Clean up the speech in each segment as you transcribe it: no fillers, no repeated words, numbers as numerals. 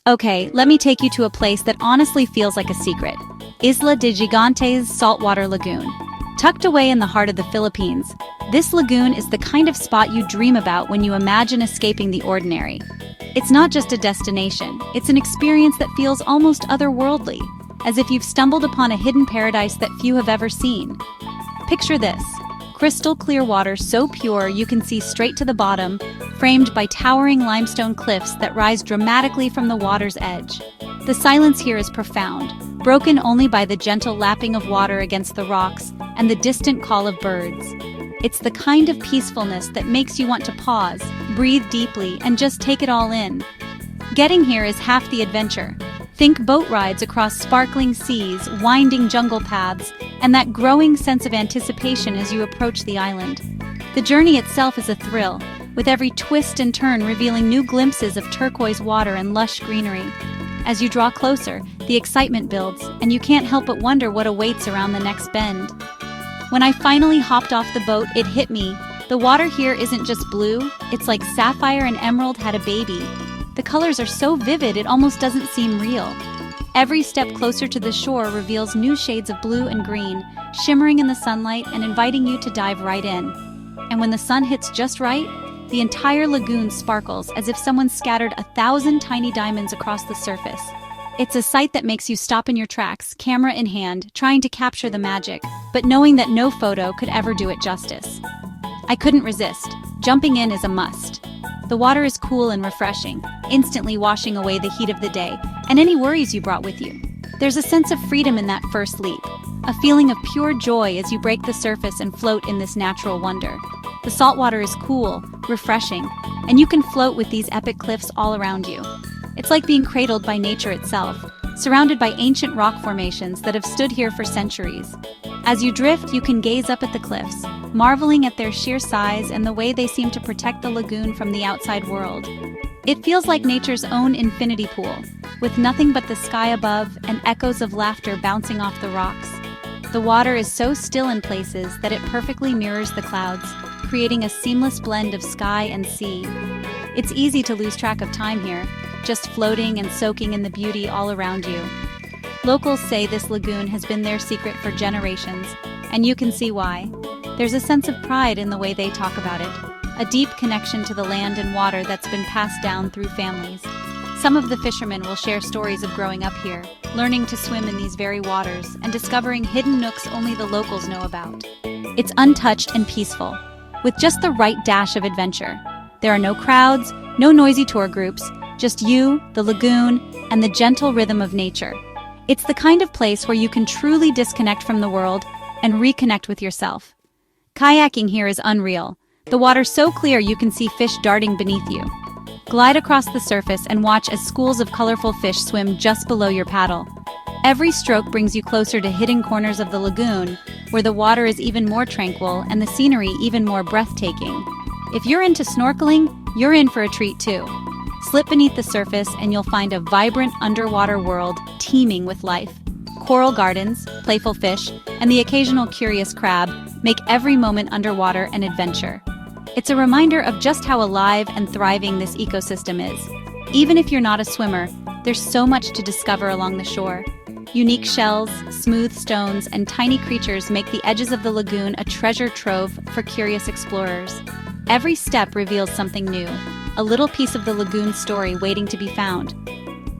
Okay, let me take you to a place that honestly feels like a secret. Isla de Gigantes Saltwater Lagoon. Tucked away in the heart of the Philippines, this lagoon is the kind of spot you dream about when you imagine escaping the ordinary. It's not just a destination, it's an experience that feels almost otherworldly, as if you've stumbled upon a hidden paradise that few have ever seen. Picture this: crystal clear water so pure you can see straight to the bottom, framed by towering limestone cliffs that rise dramatically from the water's edge. The silence here is profound, broken only by the gentle lapping of water against the rocks and the distant call of birds. It's the kind of peacefulness that makes you want to pause, breathe deeply, and just take it all in. Getting here is half the adventure. Think boat rides across sparkling seas, winding jungle paths, and that growing sense of anticipation as you approach the island. The journey itself is a thrill, with every twist and turn revealing new glimpses of turquoise water and lush greenery. As you draw closer, the excitement builds, and you can't help but wonder what awaits around the next bend. When I finally hopped off the boat, it hit me. The water here isn't just blue, it's like sapphire and emerald had a baby. The colors are so vivid it almost doesn't seem real. Every step closer to the shore reveals new shades of blue and green, shimmering in the sunlight and inviting you to dive right in. And when the sun hits just right, the entire lagoon sparkles as if someone scattered 1,000 tiny diamonds across the surface. It's a sight that makes you stop in your tracks, camera in hand, trying to capture the magic, but knowing that no photo could ever do it justice. I couldn't resist. Jumping in is a must. The water is cool and refreshing, instantly washing away the heat of the day and any worries you brought with you. There's a sense of freedom in that first leap, a feeling of pure joy as you break the surface and float in this natural wonder. The salt water is cool, refreshing, and you can float with these epic cliffs all around you. It's like being cradled by nature itself, surrounded by ancient rock formations that have stood here for centuries. As you drift, you can gaze up at the cliffs, marveling at their sheer size and the way they seem to protect the lagoon from the outside world. It feels like nature's own infinity pool, with nothing but the sky above and echoes of laughter bouncing off the rocks. The water is so still in places that it perfectly mirrors the clouds, creating a seamless blend of sky and sea. It's easy to lose track of time here, just floating and soaking in the beauty all around you. Locals say this lagoon has been their secret for generations, and you can see why. There's a sense of pride in the way they talk about it, a deep connection to the land and water that's been passed down through families. Some of the fishermen will share stories of growing up here, learning to swim in these very waters, and discovering hidden nooks only the locals know about. It's untouched and peaceful, with just the right dash of adventure. There are no crowds, no noisy tour groups, just you, the lagoon, and the gentle rhythm of nature. It's the kind of place where you can truly disconnect from the world and reconnect with yourself. Kayaking here is unreal. The water's so clear you can see fish darting beneath you. Glide across the surface and watch as schools of colorful fish swim just below your paddle. Every stroke brings you closer to hidden corners of the lagoon, where the water is even more tranquil and the scenery even more breathtaking. If you're into snorkeling, you're in for a treat too. Slip beneath the surface and you'll find a vibrant underwater world teeming with life. Coral gardens, playful fish, and the occasional curious crab make every moment underwater an adventure. It's a reminder of just how alive and thriving this ecosystem is. Even if you're not a swimmer, there's so much to discover along the shore. Unique shells, smooth stones, and tiny creatures make the edges of the lagoon a treasure trove for curious explorers. Every step reveals something new, a little piece of the lagoon's story waiting to be found.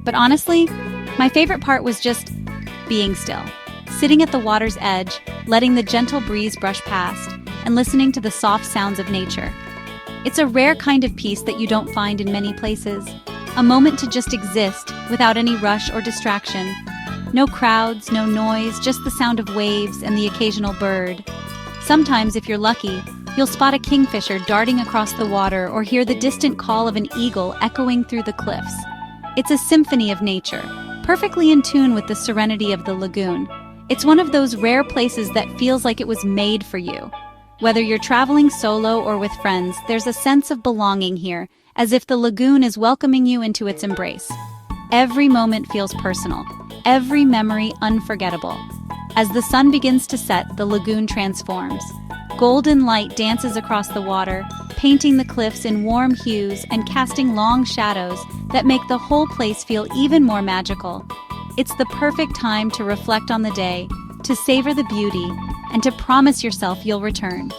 But honestly, my favorite part was just being still, sitting at the water's edge, letting the gentle breeze brush past, and listening to the soft sounds of nature. It's a rare kind of peace that you don't find in many places, a moment to just exist without any rush or distraction. No crowds, no noise, just the sound of waves and the occasional bird. Sometimes, if you're lucky, you'll spot a kingfisher darting across the water or hear the distant call of an eagle echoing through the cliffs. It's a symphony of nature, perfectly in tune with the serenity of the lagoon. It's one of those rare places that feels like it was made for you. Whether you're traveling solo or with friends, there's a sense of belonging here, as if the lagoon is welcoming you into its embrace. Every moment feels personal, every memory unforgettable. As the sun begins to set, the lagoon transforms. Golden light dances across the water, painting the cliffs in warm hues and casting long shadows that make the whole place feel even more magical. It's the perfect time to reflect on the day, to savor the beauty, and to promise yourself you'll return.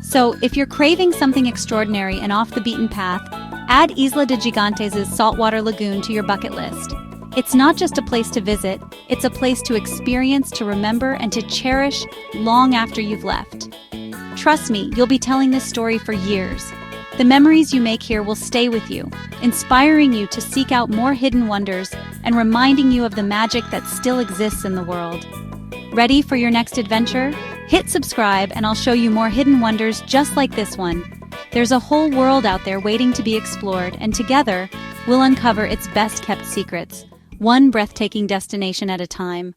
So, if you're craving something extraordinary and off the beaten path, add Isla de Gigantes' Saltwater Lagoon to your bucket list. It's not just a place to visit, it's a place to experience, to remember, and to cherish long after you've left. Trust me, you'll be telling this story for years. The memories you make here will stay with you, inspiring you to seek out more hidden wonders and reminding you of the magic that still exists in the world. Ready for your next adventure? Hit subscribe and I'll show you more hidden wonders just like this one. There's a whole world out there waiting to be explored, and together, we'll uncover its best-kept secrets, one breathtaking destination at a time.